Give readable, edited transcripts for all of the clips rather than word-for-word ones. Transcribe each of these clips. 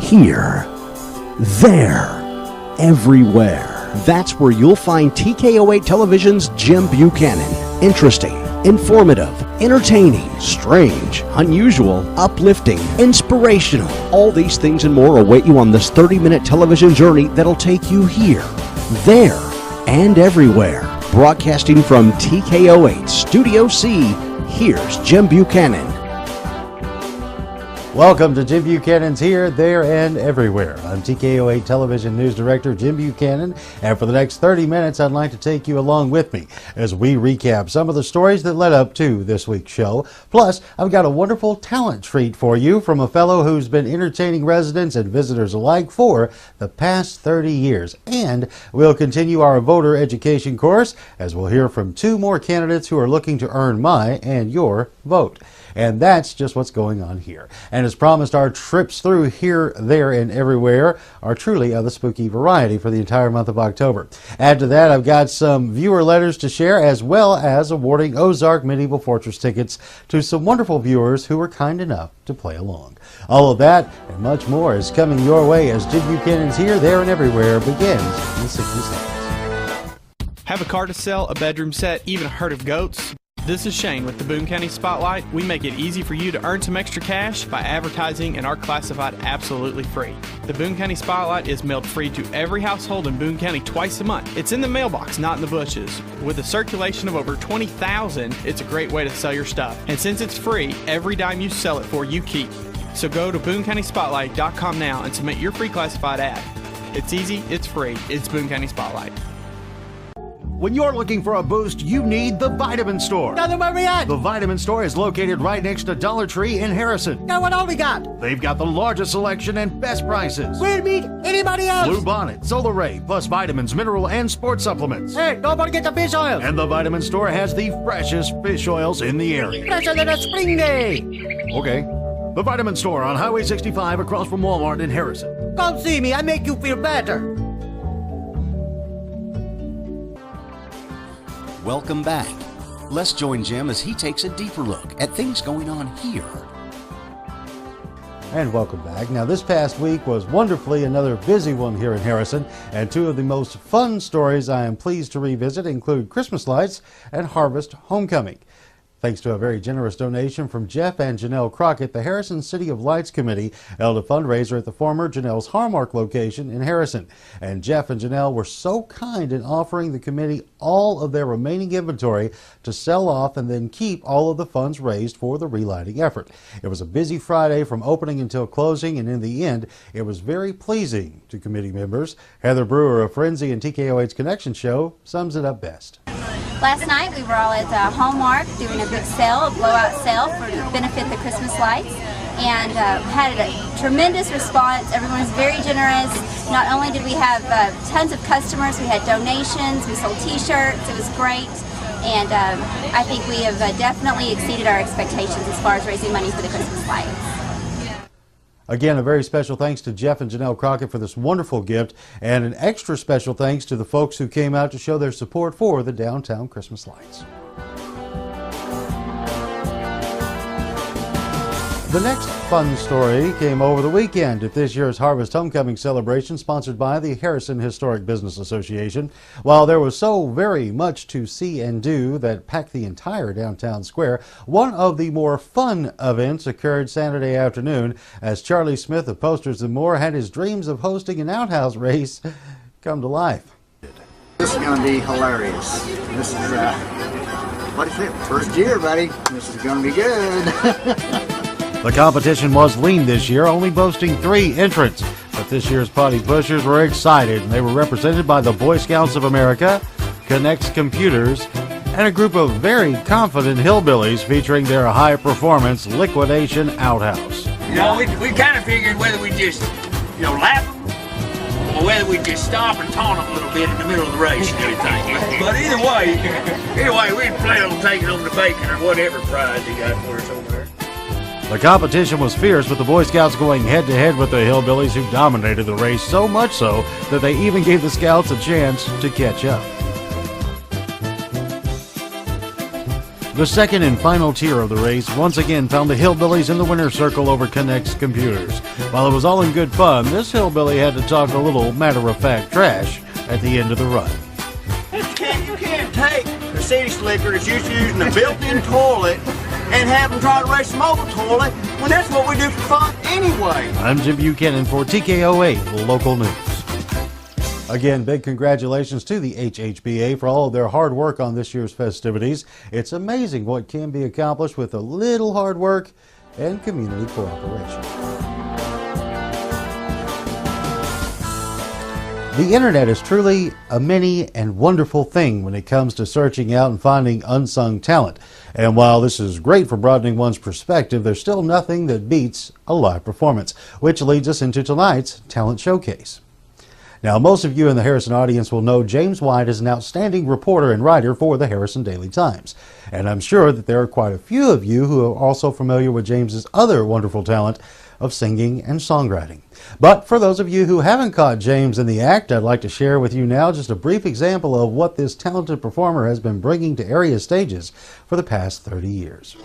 here, there, everywhere. That's where you'll find TKO8 Television's Jim Buchanan. Interesting, informative, entertaining, strange, unusual, uplifting, inspirational. All these things and more await you on this 30-minute television journey that'll take you here, there, and everywhere. Broadcasting from TKO8 Studio C, here's Jim Buchanan. Welcome to Jim Buchanan's Here, There, and Everywhere. I'm TKO8 Television News Director Jim Buchanan, and for the next 30 minutes, I'd like to take you along with me as we recap some of the stories that led up to this week's show. Plus, I've got a wonderful talent treat for you from a fellow who's been entertaining residents and visitors alike for the past 30 years. And we'll continue our voter education course as we'll hear from two more candidates who are looking to earn my and your vote. And that's just what's going on here. And as promised, our trips through Here, There, and Everywhere are truly of the spooky variety for the entire month of October. Add to that, I've got some viewer letters to share, as well as awarding Ozark Medieval Fortress tickets to some wonderful viewers who were kind enough to play along. All of that and much more is coming your way as Jim Buchanan's Here, There, and Everywhere begins in 60 seconds. Have a car to sell, a bedroom set, even a herd of goats? This is Shane with the Boone County Spotlight. We make it easy for you to earn some extra cash by advertising and are classified absolutely free. The Boone County Spotlight is mailed free to every household in Boone County twice a month. It's in the mailbox, not in the bushes. With a circulation of over 20,000, it's a great way to sell your stuff. And since it's free, every dime you sell it for, you keep. So go to BooneCountySpotlight.com now and submit your free classified ad. It's easy, it's free, it's Boone County Spotlight. When you're looking for a boost, you need the Vitamin Store. Now, where we at? The Vitamin Store is located right next to Dollar Tree in Harrison. Now, what all we got? They've got the largest selection and best prices. We'll meet anybody else. Blue Bonnet, Solar Ray, plus vitamins, mineral, and sports supplements. Hey, don't forget the fish oil. And the Vitamin Store has the freshest fish oils in the area. Fresher than a spring day. Okay. The Vitamin Store on Highway 65 across from Walmart in Harrison. Come see me. I make you feel better. Welcome back. Let's join Jim as he takes a deeper look at things going on here. And welcome back. Now, this past week was wonderfully another busy one here in Harrison, and two of the most fun stories I am pleased to revisit include Christmas lights and Harvest Homecoming. Thanks to a very generous donation from Jeff and Janelle Crockett, the Harrison City of Lights Committee held a fundraiser at the former Janelle's Hallmark location in Harrison. And Jeff and Janelle were so kind in offering the committee all of their remaining inventory to sell off and then keep all of the funds raised for the relighting effort. It was a busy Friday from opening until closing, and in the end, it was very pleasing to committee members. Heather Brewer of Frenzy and TKO8's Connection Show sums it up best. Last night we were all at Hallmark doing a big sale, a blowout sale for to benefit the Christmas lights, and had a tremendous response. Everyone was very generous. Not only did we have tons of customers, we had donations, we sold t-shirts, it was great, and I think we have definitely exceeded our expectations as far as raising money for the Christmas lights. Again, a very special thanks to Jeff and Janelle Crockett for this wonderful gift, and an extra special thanks to the folks who came out to show their support for the downtown Christmas lights. The next fun story came over the weekend at this year's Harvest Homecoming celebration sponsored by the Harrison Historic Business Association. While there was so very much to see and do that packed the entire downtown square, one of the more fun events occurred Saturday afternoon as Charlie Smith of Posters and More had his dreams of hosting an outhouse race come to life. This is going to be hilarious. This is, what is it? First year, buddy. This is going to be good. The competition was lean this year, only boasting 3 entrants. But this year's Potty Pushers were excited, and they were represented by the Boy Scouts of America, Connects Computers, and a group of very confident hillbillies featuring their high-performance liquidation outhouse. You know, we kind of figured whether we just, laugh them or whether we just stop and taunt them a little bit in the middle of the race and everything. But either way, we plan on taking home the bacon or whatever prize they got for us over there. The competition was fierce, with the Boy Scouts going head-to-head with the hillbillies, who dominated the race so much so that they even gave the Scouts a chance to catch up. The second and final tier of the race once again found the Hillbillies in the winner's circle over Connect's Computers. While it was all in good fun, this hillbilly had to talk a little matter-of-fact trash at the end of the run. You can't take a city slicker that's just using a built-in toilet and have them try to race a mobile toilet when that's what we do for fun anyway. I'm Jim Buchanan for TKO8 Local News. Again, big congratulations to the HHBA for all of their hard work on this year's festivities. It's amazing what can be accomplished with a little hard work and community cooperation. The internet is truly a many and wonderful thing when it comes to searching out and finding unsung talent. And while this is great for broadening one's perspective, there's still nothing that beats a live performance, which leads us into tonight's Talent Showcase. Now, most of you in the Harrison audience will know James White is an outstanding reporter and writer for the Harrison Daily Times. And I'm sure that there are quite a few of you who are also familiar with James's other wonderful talent of singing and songwriting. But for those of you who haven't caught James in the act, I'd like to share with you now just a brief example of what this talented performer has been bringing to area stages for the past 30 years.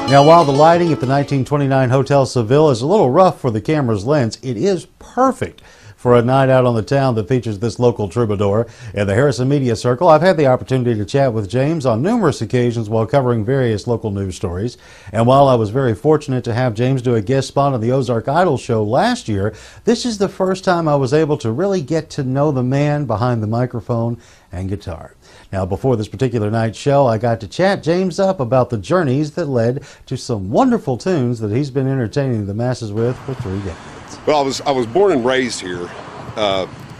Now, while the lighting at the 1929 Hotel Seville is a little rough for the camera's lens, it is perfect for a night out on the town that features this local troubadour. In the Harrison Media Circle, I've had the opportunity to chat with James on numerous occasions while covering various local news stories. And while I was very fortunate to have James do a guest spot on the Ozark Idol show last year, this is the first time I was able to really get to know the man behind the microphone and guitar. Now, before this particular night's show, I got to chat James up about the journeys that led to some wonderful tunes that he's been entertaining the masses with for 3 decades. Well, I was born and raised here.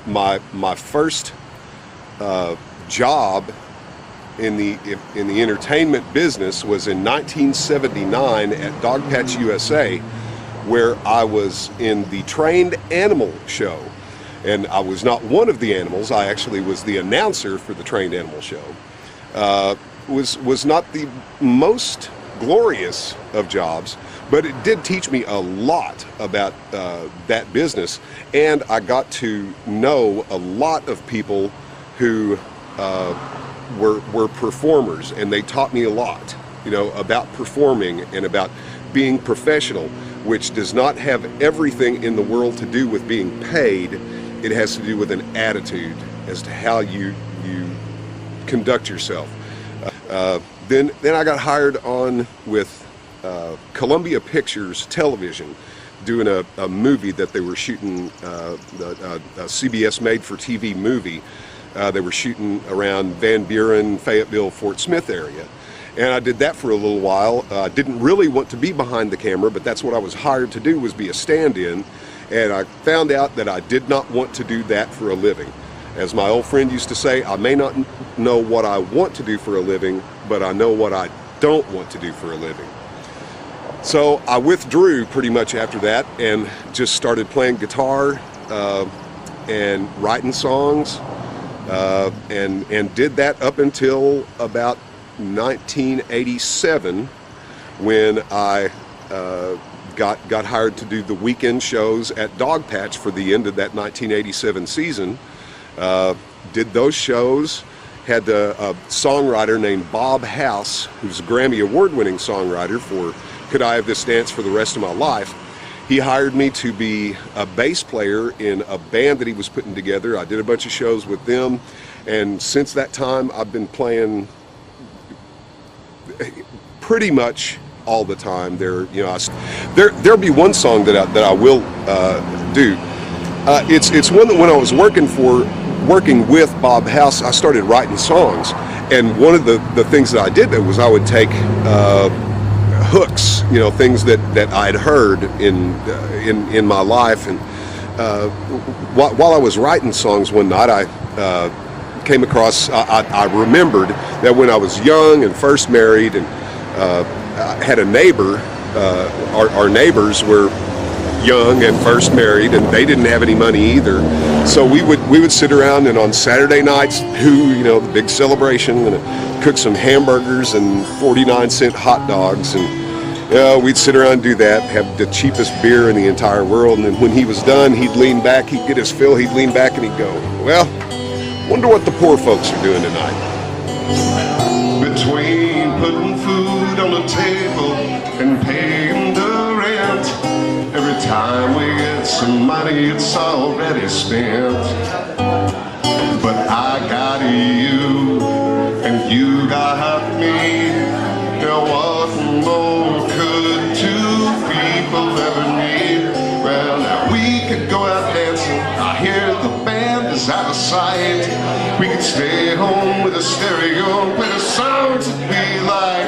My first job in the entertainment business was in 1979 at Dogpatch USA, where I was in the trained animal show. And I was not one of the animals. I actually was the announcer for the trained animal show. Was not the most glorious of jobs, but it did teach me a lot about that business, and I got to know a lot of people who were performers, and they taught me a lot, about performing and about being professional, which does not have everything in the world to do with being paid. It has to do with an attitude as to how you conduct yourself. Then I got hired on with Columbia Pictures Television, doing a movie that they were shooting, a CBS made-for-TV movie. They were shooting around Van Buren, Fayetteville, Fort Smith area. And I did that for a little while. I didn't really want to be behind the camera, but that's what I was hired to do, was be a stand-in. And I found out that I did not want to do that for a living. As my old friend used to say, I may not know what I want to do for a living, but I know what I don't want to do for a living. So I withdrew pretty much after that and just started playing guitar and writing songs, and did that up until about 1987, when I got hired to do the weekend shows at Dogpatch for the end of that 1987 season. Did those shows, had a songwriter named Bob House, who's a Grammy Award-winning songwriter for Could I Have This Dance for the Rest of My Life. He hired me to be a bass player in a band that he was putting together. I did a bunch of shows with them, and since that time I've been playing pretty much all the time. There'll be one song that I will do. It's one that when I was working with Bob House, I started writing songs, and one of the things that I did was I would take hooks, things that I'd heard in my life, and while I was writing songs one night, I came across. I remembered that when I was young and first married, and I had a neighbor, our neighbors were young and first married, and they didn't have any money either. So we would sit around, and on Saturday nights, the big celebration, and cook some hamburgers and 49-cent hot dogs, and we'd sit around and do that, have the cheapest beer in the entire world. And then when he was done, he'd lean back, he'd get his fill, he'd lean back, and he'd go, "Well, wonder what the poor folks are doing tonight." Between putting food on the table and paying the rent, every time we get some money, it's already spent. But I got you, and you got me. Now what more could two people ever need? Well, now we could go out dancing. I hear the band is out of sight. We could stay home with a stereo and play the songs that we like.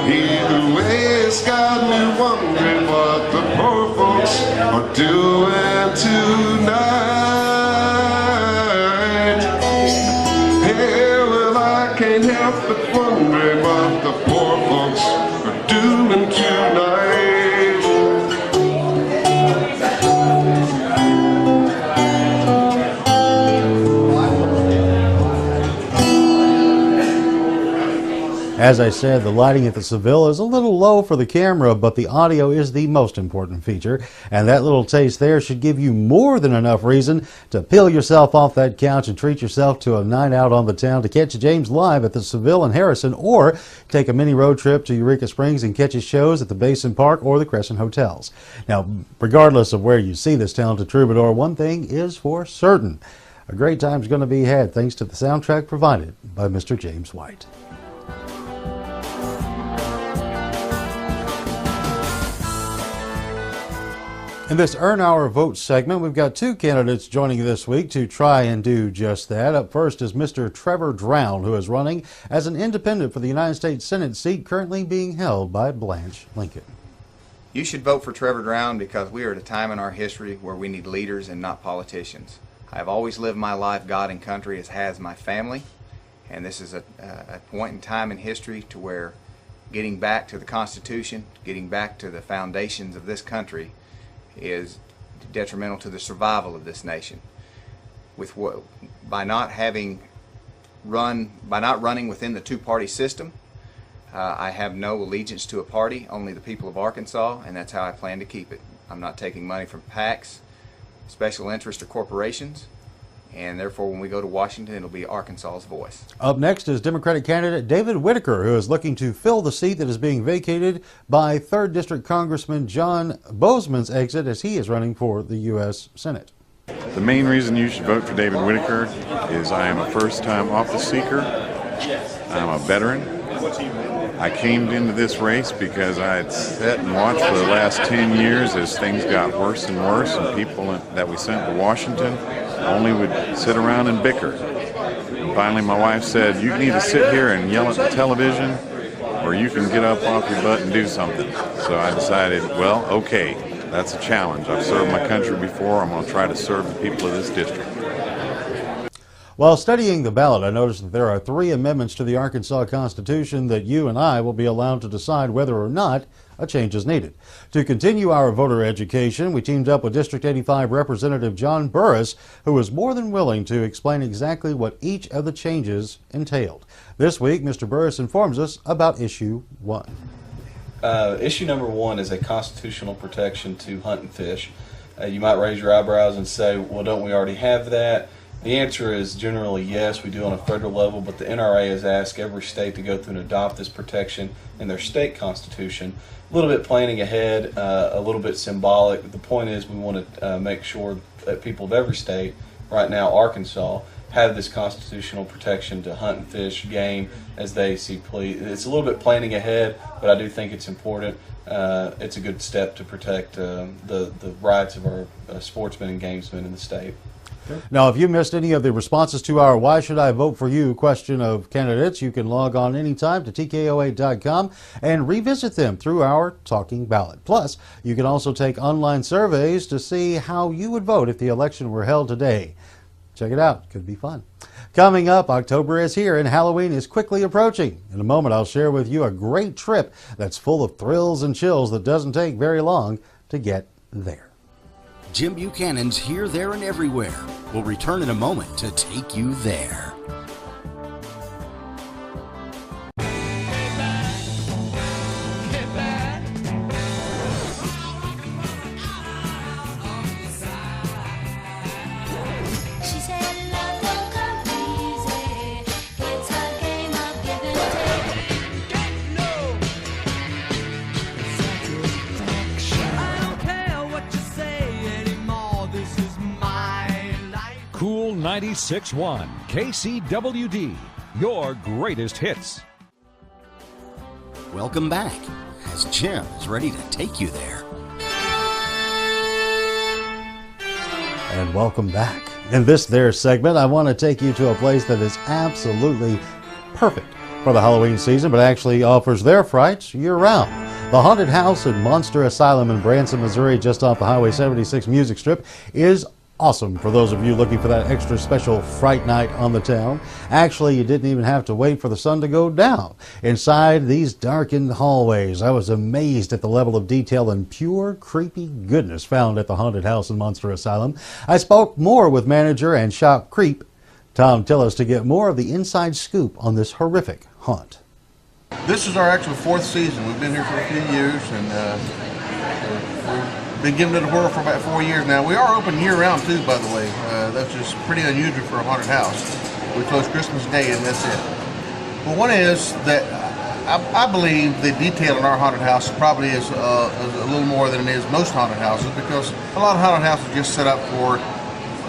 Either way, it's got me wondering what the poor folks are doing tonight. Hey, well, I can't help but wondering what the poor folks are doing tonight. As I said, the lighting at the Seville is a little low for the camera, but the audio is the most important feature. And that little taste there should give you more than enough reason to peel yourself off that couch and treat yourself to a night out on the town to catch James live at the Seville in Harrison, or take a mini road trip to Eureka Springs and catch his shows at the Basin Park or the Crescent Hotels. Now, regardless of where you see this talented troubadour, one thing is for certain. A great time's going to be had thanks to the soundtrack provided by Mr. James White. In this Earn Our Vote segment, we've got two candidates joining this week to try and do just that. Up first is Mr. Trevor Drown, who is running as an independent for the United States Senate seat currently being held by Blanche Lincoln. You should vote for Trevor Drown because we are at a time in our history where we need leaders and not politicians. I have always lived my life God and country, as has my family, and this is a point in time in history to where getting back to the Constitution, getting back to the foundations of this country is detrimental to the survival of this nation. By not running within the two-party system, I have no allegiance to a party, only the people of Arkansas, and that's how I plan to keep it. I'm not taking money from PACs, special interest, or corporations, and therefore when we go to Washington, it'll be Arkansas's voice. Up next is Democratic candidate David Whitaker, who is looking to fill the seat that is being vacated by 3rd District Congressman John Bozeman's exit as he is running for the U.S. Senate. The main reason you should vote for David Whitaker is I am a first-time office seeker. I'm a veteran. I came into this race because I had sat and watched for the last 10 years as things got worse and worse, and people that we sent to Washington only would sit around and bicker. And finally my wife said, "You can either sit here and yell at the television, or you can get up off your butt and do something." So I decided, well, okay, that's a challenge. I've served my country before. I'm going to try to serve the people of this district. While studying the ballot, I noticed that there are 3 amendments to the Arkansas Constitution that you and I will be allowed to decide whether or not a change is needed. To continue our voter education, we teamed up with District 85 Representative John Burris, who was more than willing to explain exactly what each of the changes entailed. This week, Mr. Burris informs us about Issue 1. Issue number 1 is a constitutional protection to hunt and fish. You might raise your eyebrows and say, well, don't we already have that? The answer is generally yes, we do on a federal level, but the NRA has asked every state to go through and adopt this protection in their state constitution. A little bit planning ahead, a little bit symbolic. The point is we want to make sure that people of every state, right now Arkansas, have this constitutional protection to hunt and fish game as they see please. It's a little bit planning ahead, but I do think it's important. It's a good step to protect the rights of our sportsmen and gamesmen in the state. Now, if you missed any of the responses to our Why Should I Vote For You question of candidates, you can log on anytime to TKO8.com and revisit them through our Talking Ballot. Plus, you can also take online surveys to see how you would vote if the election were held today. Check it out. Could be fun. Coming up, October is here and Halloween is quickly approaching. In a moment, I'll share with you a great trip that's full of thrills and chills that doesn't take very long to get there. Jim Buchanan's Here, There, and Everywhere will return in a moment to take you there. Cool 96.1 KCWD, your greatest hits. Welcome back, as Jim is ready to take you there. And welcome back. In this there segment, I want to take you to a place that is absolutely perfect for the Halloween season, but actually offers their frights year-round. The Haunted House and Monster Asylum in Branson, Missouri, just off the Highway 76 music strip, is awesome for those of you looking for that extra special fright night on the town. Actually, you didn't even have to wait for the sun to go down. Inside these darkened hallways, I was amazed at the level of detail and pure creepy goodness found at the Haunted House and Monster Asylum. I spoke more with manager and shop creep Tom Tillis to get more of the inside scoop on this horrific haunt. This is our actual 4th season. We've been here for a few years, and we've been giving it a whirl for about 4 years now. We are open year-round too, by the way. That's just pretty unusual for a haunted house. We close Christmas Day, and that's it. But one is that I believe the detail in our haunted house probably is a little more than it is most haunted houses, because a lot of haunted houses are just set up for,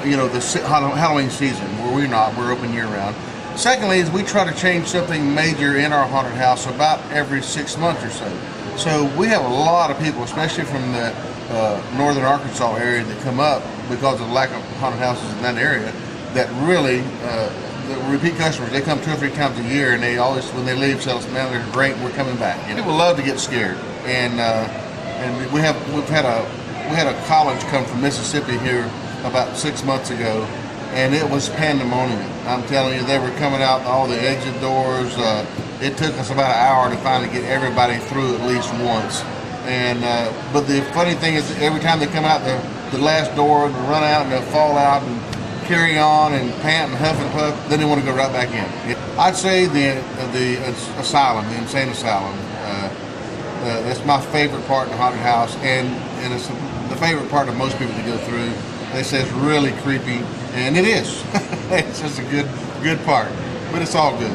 you know, the Halloween season, where we're not. We're open year-round. Secondly, is we try to change something major in our haunted house about every 6 months or so. So we have a lot of people, especially from the northern Arkansas area, that come up because of the lack of haunted houses in that area, that really, the repeat customers, they come 2 or 3 times a year, and they always, when they leave, tell us, man, they're great, we're coming back. You know, people love to get scared, and we had a college come from Mississippi here about 6 months ago, and it was pandemonium. I'm telling you, they were coming out all the exit doors. It took us about an hour to finally get everybody through at least once. And but the funny thing is, every time they come out the last door, they'll run out and they'll fall out and carry on and pant and huff and puff. Then they want to go right back in. I'd say the asylum, the insane asylum. That's my favorite part in the haunted house, and it's the favorite part of most people to go through. They say it's really creepy, and it is. It's just a good part, but it's all good.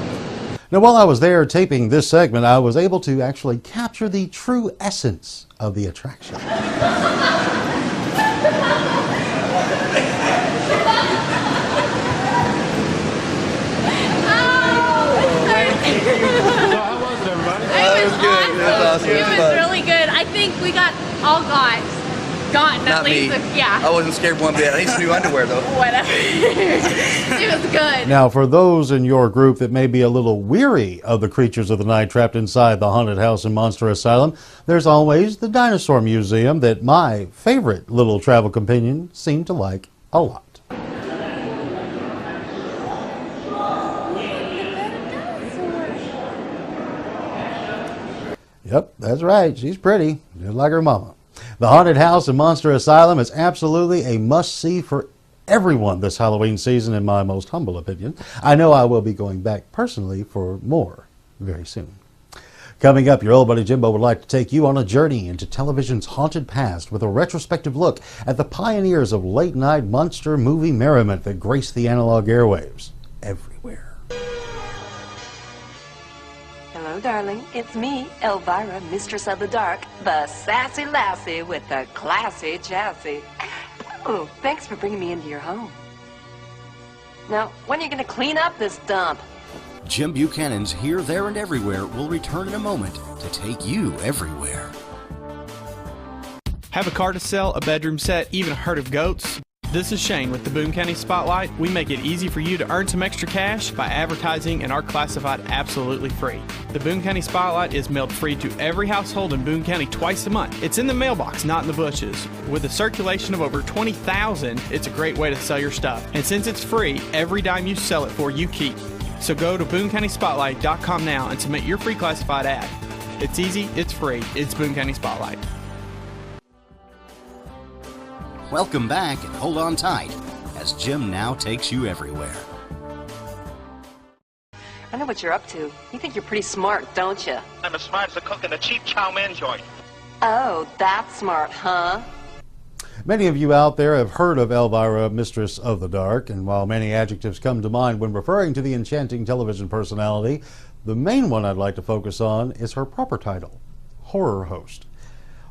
Now, while I was there taping this segment, I was able to actually capture the true essence of the attraction. It was good. It was awesome. It was really good. I think we got gotten at least. Yeah. I wasn't scared one bit. I need some new underwear though. Whatever. It was good. Now, for those in your group that may be a little weary of the creatures of the night trapped inside the Haunted House and Monster Asylum, there's always the Dinosaur Museum that my favorite little travel companion seemed to like a lot. Yep, that's right. She's pretty, just like her mama. The Haunted House and Monster Asylum is absolutely a must-see for everyone this Halloween season, in my most humble opinion. I know I will be going back personally for more very soon. Coming up, your old buddy Jimbo would like to take you on a journey into television's haunted past with a retrospective look at the pioneers of late-night monster movie merriment that graced the analog airwaves everywhere. Hello, darling. It's me, Elvira, Mistress of the Dark, the sassy lassie with the classy chassis. Oh, thanks for bringing me into your home. Now, when are you going to clean up this dump? Jim Buchanan's Here, There, and Everywhere will return in a moment to take you everywhere. Have a car to sell, a bedroom set, even a herd of goats? This is Shane with the Boone County Spotlight. We make it easy for you to earn some extra cash by advertising in our classified absolutely free. The Boone County Spotlight is mailed free to every household in Boone County twice a month. It's in the mailbox, not in the bushes. With a circulation of over 20,000, it's a great way to sell your stuff. And since it's free, every dime you sell it for, you keep. So go to BooneCountySpotlight.com now and submit your free classified ad. It's easy, it's free, it's Boone County Spotlight. Welcome back and hold on tight as Jim now takes you everywhere. I know what you're up to. You think you're pretty smart, don't you? I'm as smart as a cook in a cheap chow mein joint. Oh, that's smart, huh? Many of you out there have heard of Elvira, Mistress of the Dark, and while many adjectives come to mind when referring to the enchanting television personality, the main one I'd like to focus on is her proper title, horror host.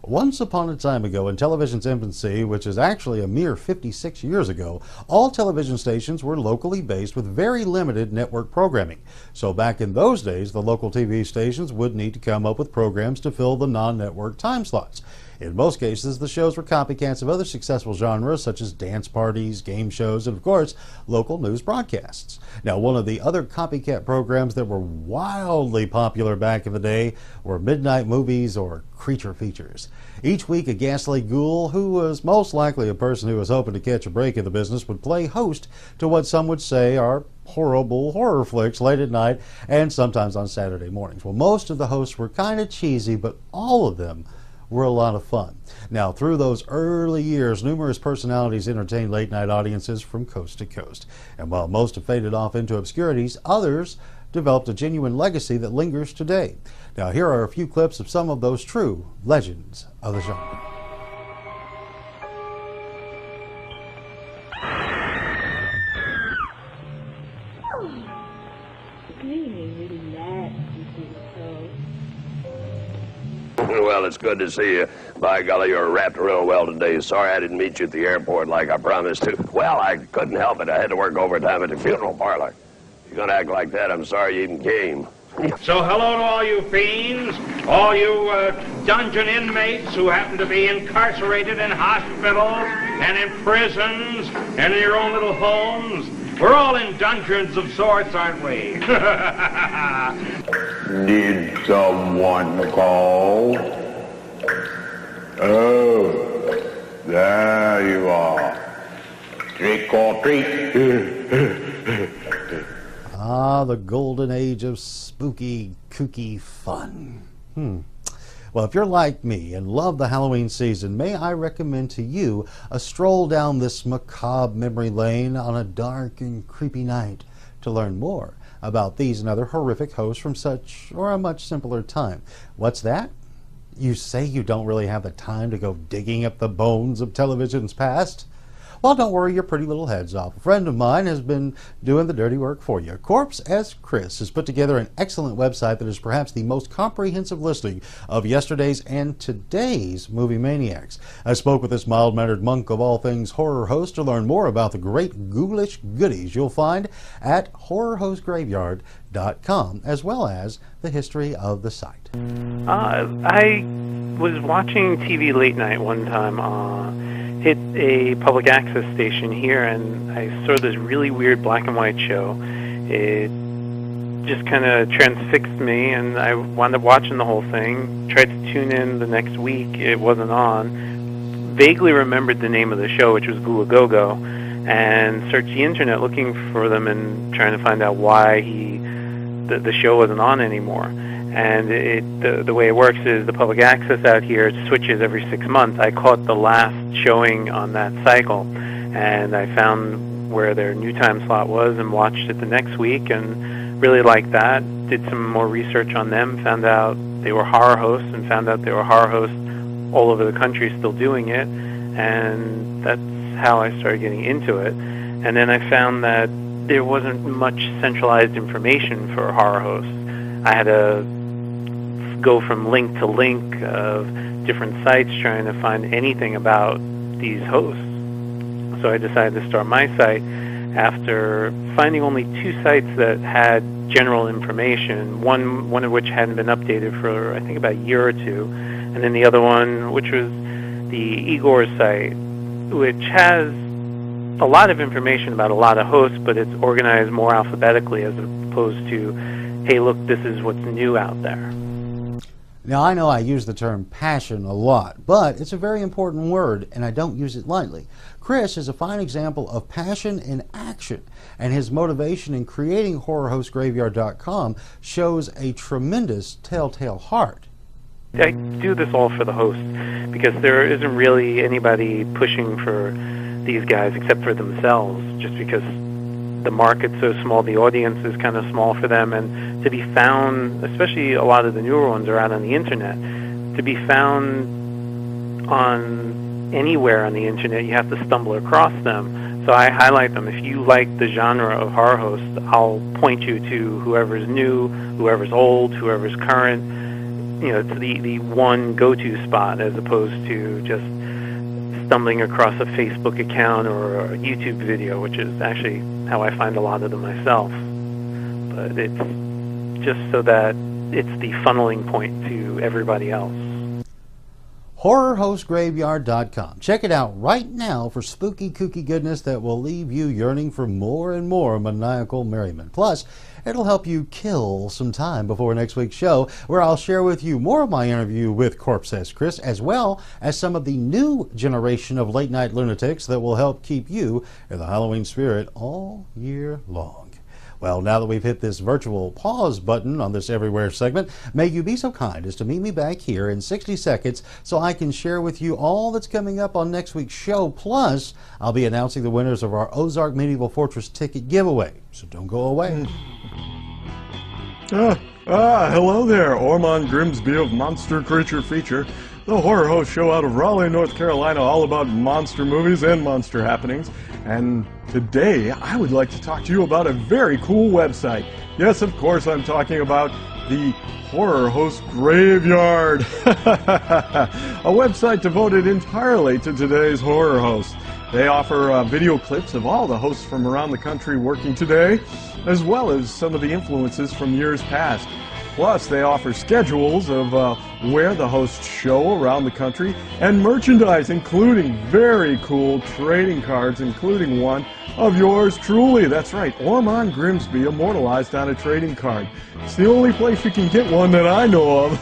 Once upon a time ago, in television's infancy, which is actually a mere 56 years ago, all television stations were locally based with very limited network programming. So back in those days, the local TV stations would need to come up with programs to fill the non-network time slots. In most cases, the shows were copycats of other successful genres such as dance parties, game shows, and of course, local news broadcasts. Now, one of the other copycat programs that were wildly popular back in the day were midnight movies or creature features. Each week, a ghastly ghoul, who was most likely a person who was hoping to catch a break in the business, would play host to what some would say are horrible horror flicks late at night and sometimes on Saturday mornings. Well, most of the hosts were kind of cheesy, but all of them were a lot of fun. Now, through those early years, numerous personalities entertained late-night audiences from coast to coast. And while most have faded off into obscurities, others developed a genuine legacy that lingers today. Now, here are a few clips of some of those true legends of the genre. Well, it's good to see you. By golly, you're wrapped real well today. Sorry I didn't meet you at the airport like I promised to. Well, I couldn't help it. I had to work overtime at the funeral parlor. If you're going to act like that, I'm sorry you even came. So hello to all you fiends, all you dungeon inmates who happen to be incarcerated in hospitals and in prisons and in your own little homes. We're all in dungeons of sorts, aren't we? Did someone call? Oh, there you are. Trick or treat. Ah, the golden age of spooky, kooky fun. Well, if you're like me and love the Halloween season, may I recommend to you a stroll down this macabre memory lane on a dark and creepy night to learn more about these and other horrific hosts from such or a much simpler time. What's that? You say you don't really have the time to go digging up the bones of television's past? Well, don't worry your pretty little heads off. A friend of mine has been doing the dirty work for you. Corpse as Chris has put together an excellent website that is perhaps the most comprehensive listing of yesterday's and today's movie maniacs. I spoke with this mild-mannered monk of all things horror host to learn more about the great ghoulish goodies you'll find at horrorhostgraveyard.com, as well as the history of the site. I was watching TV late night one time, hit a public access station here, and I saw this really weird black and white show. It just kind of transfixed me, and I wound up watching the whole thing. Tried to tune in the next week. It wasn't on. Vaguely remembered the name of the show, which was Gula Go-Go, and searched the internet looking for them and trying to find out why the show wasn't on anymore. And the way it works is the public access out here switches every 6 months. I caught the last showing on that cycle, and I found where their new time slot was and watched it the next week and really liked that. Did some more research on them, found out they were horror hosts, and found out they were horror hosts all over the country still doing it, and that's how I started getting into it. And then I found that there wasn't much centralized information for horror hosts. I had to go from link to link of different sites trying to find anything about these hosts. So I decided to start my site after finding only 2 sites that had general information, one of which hadn't been updated for I think about a year or 2, and then the other one, which was the Igor site, which has a lot of information about a lot of hosts, but it's organized more alphabetically as opposed to, hey, look, this is what's new out there. Now, I know I use the term passion a lot, but it's a very important word, and I don't use it lightly. Chris is a fine example of passion in action, and his motivation in creating HorrorHostGraveyard.com shows a tremendous telltale heart I do this all for the host because there isn't really anybody pushing for these guys except for themselves, just because the market's so small, the audience is kind of small for them, and to be found, especially a lot of the newer ones are out on the internet, to be found on anywhere on the internet, you have to stumble across them. So I highlight them. If you like the genre of horror host, I'll point you to whoever's new, whoever's old, whoever's current. You know, it's the one go-to spot as opposed to just stumbling across a Facebook account or a YouTube video, which is actually how I find a lot of them myself. But it's just so that it's the funneling point to everybody else. HorrorHostGraveyard.com. Check it out right now for spooky, kooky goodness that will leave you yearning for more and more maniacal merriment. Plus, it'll help you kill some time before next week's show, where I'll share with you more of my interview with Corpse S. Chris, as well as some of the new generation of late-night lunatics that will help keep you in the Halloween spirit all year long. Well, now that we've hit this virtual pause button on this Everywhere segment, may you be so kind as to meet me back here in 60 seconds so I can share with you all that's coming up on next week's show. Plus, I'll be announcing the winners of our Ozark Medieval Fortress ticket giveaway. So don't go away. Hello there, Ormond Grimsby of Monster Creature Feature, the horror host show out of Raleigh, North Carolina, all about monster movies and monster happenings. And today, I would like to talk to you about a very cool website. Yes, of course, I'm talking about the Horror Host Graveyard, a website devoted entirely to today's horror hosts. They offer video clips of all the hosts from around the country working today, as well as some of the influences from years past. Plus, they offer schedules of where the hosts show around the country and merchandise, including very cool trading cards, including one of yours truly. That's right, Ormond Grimsby immortalized on a trading card. It's the only place you can get one that I know of.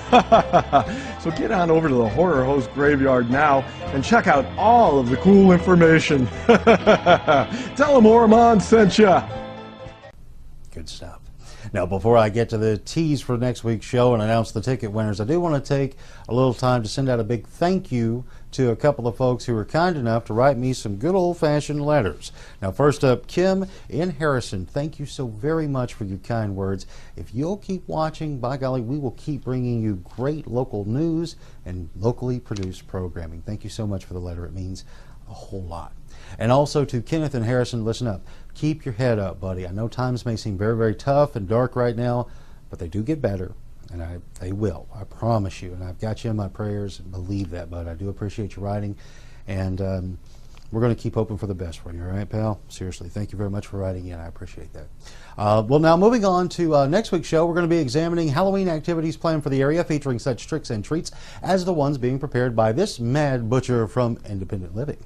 So get on over to the Horror Host Graveyard now and check out all of the cool information. Tell them Ormond sent ya. Good stuff. Now, before I get to the tease for next week's show and announce the ticket winners, I do want to take a little time to send out a big thank you to a couple of folks who were kind enough to write me some good old-fashioned letters. Now, first up, Kim in Harrison. Thank you so very much for your kind words. If you'll keep watching, by golly, we will keep bringing you great local news and locally produced programming. Thank you so much for the letter. It means a whole lot. And also to Kenneth and Harrison, listen up. Keep your head up, buddy. I know times may seem very, very tough and dark right now, but they do get better, and they will. I promise you. And I've got you in my prayers. Believe that, bud. I do appreciate your writing, and we're going to keep hoping for the best for you. All right, pal? Seriously, thank you very much for writing in. I appreciate that. Well, now moving on to next week's show, we're going to be examining Halloween activities planned for the area, featuring such tricks and treats as the ones being prepared by this mad butcher from Independent Living.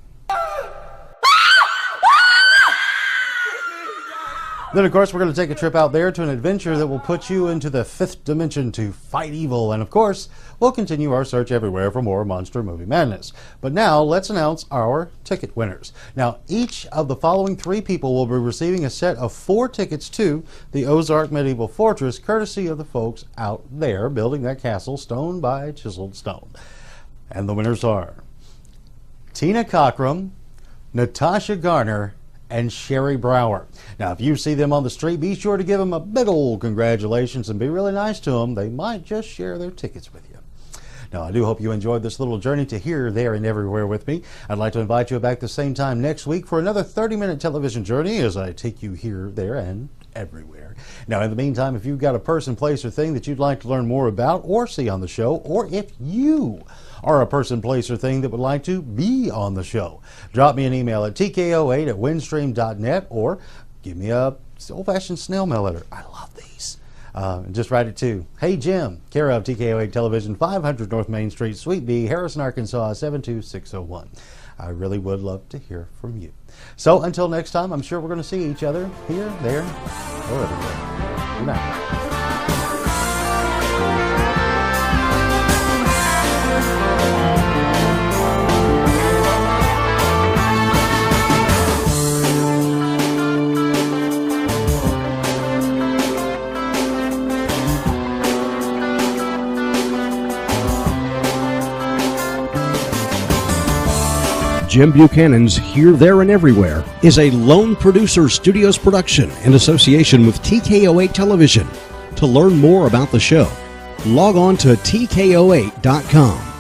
Then, of course, we're going to take a trip out there to an adventure that will put you into the fifth dimension to fight evil. And, of course, we'll continue our search everywhere for more monster movie madness. But now, let's announce our ticket winners. Now, each of the following 3 people will be receiving a set of 4 tickets to the Ozark Medieval Fortress, courtesy of the folks out there building that castle stone by chiseled stone. And the winners are Tina Cockrum, Natasha Garner, and Sherry Brower. Now, if you see them on the street, be sure to give them a big old congratulations and be really nice to them. They might just share their tickets with you. Now, I do hope you enjoyed this little journey to here, there, and everywhere with me. I'd like to invite you back the same time next week for another 30-minute television journey as I take you here, there, and everywhere. Now, in the meantime, if you've got a person, place, or thing that you'd like to learn more about or see on the show, or if you are a person, place, or thing that would like to be on the show, drop me an email at tko8@windstream.net or give me a old-fashioned snail mail letter. I love these. Just write it to Hey Jim, care of TKO8 Television, 500 North Main Street, Suite B, Harrison, Arkansas, 72601. I really would love to hear from you. So until next time, I'm sure we're going to see each other here, there, or everywhere. Good night. Jim Buchanan's Here, There, and Everywhere is a Lone Producer Studios production in association with TKO8 Television. To learn more about the show, log on to TKO8.com.